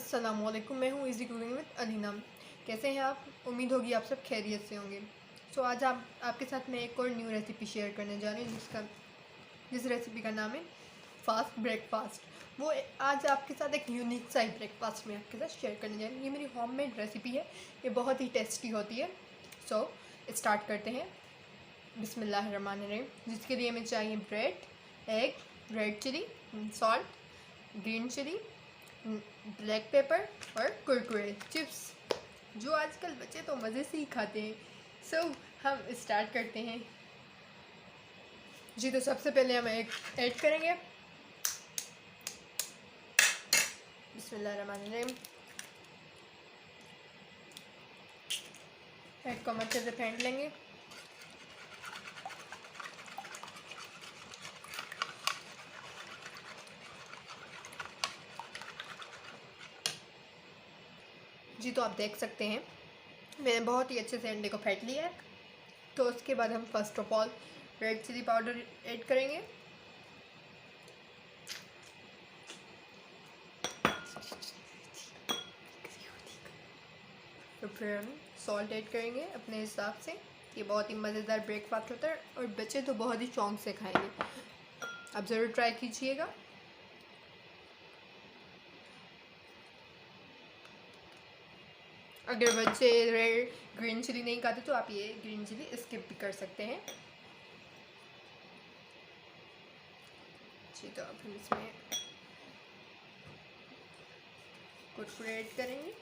अस्सलामुअलैकुम, मैं हूँ इजी कुकिंग विद अलीना। कैसे हैं आप? उम्मीद होगी आप सब खैरियत से होंगे। आज आपके साथ मैं एक और न्यू रेसिपी शेयर करने जा रही हूँ जिस रेसिपी का नाम है फास्ट ब्रेकफास्ट। आज आपके साथ एक यूनिक सा ब्रेकफास्ट मैं आपके साथ शेयर करने जा रही हूँ। ये मेरी होममेड रेसिपी है, ये बहुत ही टेस्टी होती है। स्टार्ट करते हैं। बिस्मिल्लाहिर्रहमानिर्रहीम। जिसके लिए हमें चाहिए bread, egg, red chilli, salt, green chilli, black pepper और कुरकुरे चिप्स, जो आजकल बच्चे तो मज़े से ही खाते हैं। हम स्टार्ट करते हैं। तो सबसे पहले हम एग ऐड करेंगे। बिस्मिल्लाहिर्रहमानिर्रहीम। एग को हम अच्छे से फेंट लेंगे। तो आप देख सकते हैं मैंने बहुत ही अच्छे से अंडे को फेंट लिया है। तो उसके बाद हम first of all red chilli powder add करेंगे। तो फिर हम सॉल्ट ऐड करेंगे अपने हिसाब से। ये बहुत ही मज़ेदार ब्रेकफास्ट होता है और बच्चे तो बहुत ही शौक से खाएंगे। आप ज़रूर ट्राई कीजिएगा। अगर बच्चे रेड ग्रीन चिली नहीं खाते तो आप ये ग्रीन चिली स्किप भी कर सकते हैं। तो अब हम इसमें कुरकुरे ऐड करेंगे।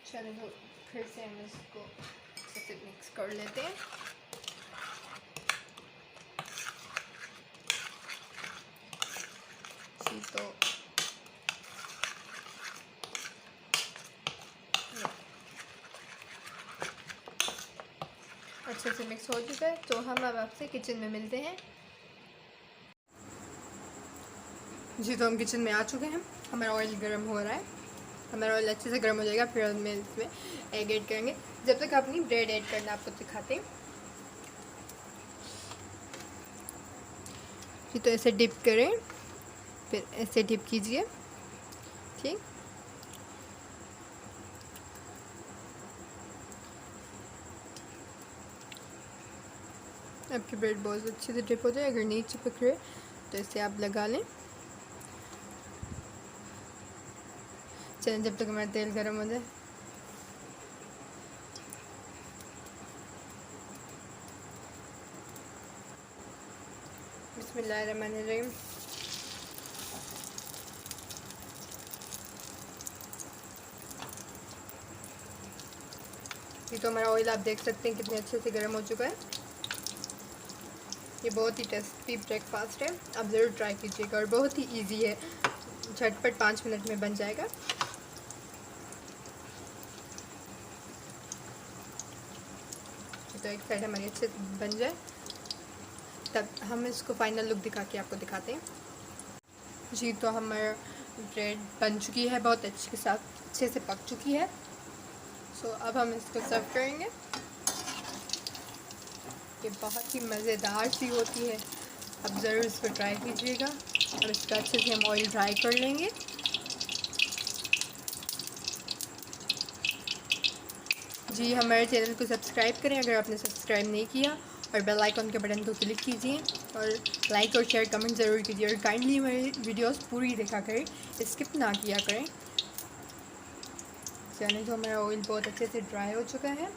चलो तो फिर से हम इसको अच्छे मिक्स कर लेते हैं। तो अच्छे से मिक्स हो चुका है। तो हम अब आपसे किचन में मिलते हैं। तो हम किचन में आ चुके हैं। हमारा ऑयल गर्म हो रहा है। हमारा ऑयल अच्छे से गर्म हो जाएगा फिर हम इसमें एग ऐड करेंगे। जब तक अपनी ब्रेड ऐड करना आपको दिखाते हैं। तो ऐसे डिप करें, फिर ऐसे डिप कीजिए। ठीक, आपकी ब्रेड बहुत अच्छे से डिप हो जाए। अगर नहीं चिपक रहे तो इसे आप लगा लें। चलें जब तक हमारा तेल गर्म हो जाए। बिस्मिल्लाहिर्रहमानिर्रहीम। तो हमारा ऑयल आप देख सकते हैं कितने अच्छे से गर्म हो चुका है। ये बहुत ही टेस्टी ब्रेकफास्ट है, आप ज़रूर ट्राई कीजिएगा और बहुत ही इजी है। झटपट 5 मिनट में बन जाएगा। तो एक साइड हमारी अच्छे से बन जाए तब हम इसको फाइनल लुक दिखा के आपको दिखाते हैं। तो हमारा ब्रेड बन चुकी है, बहुत अच्छे से पक चुकी है। अब हम इसको सर्व करेंगे। ये बहुत ही मज़ेदार सी होती है, आप ज़रूर इसको ट्राई कीजिएगा। और इसका अच्छे से हम ऑयल ड्राई कर लेंगे। हमारे चैनल को सब्सक्राइब करें अगर आपने सब्सक्राइब नहीं किया, और बेल आइकन के बटन को क्लिक कीजिए और लाइक और शेयर कमेंट ज़रूर कीजिए। और काइंडली हमारी वीडियोस पूरी देखा करें, स्किप ना किया करें। तो हमारा ऑयल बहुत अच्छे से ड्राई हो चुका है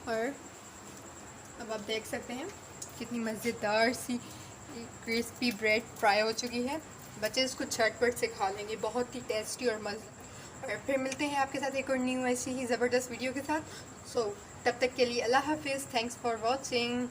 और अब आप देख सकते हैं कितनी मज़ेदार सी क्रिस्पी ब्रेड फ्राई हो चुकी है। बच्चे इसको झटपट से खा लेंगे, बहुत ही टेस्टी और मज़े। और फिर मिलते हैं आपके साथ एक और न्यू ऐसी ही ज़बरदस्त वीडियो के साथ। तब तक के लिए अल्लाह हाफिज़। Thanks for watching.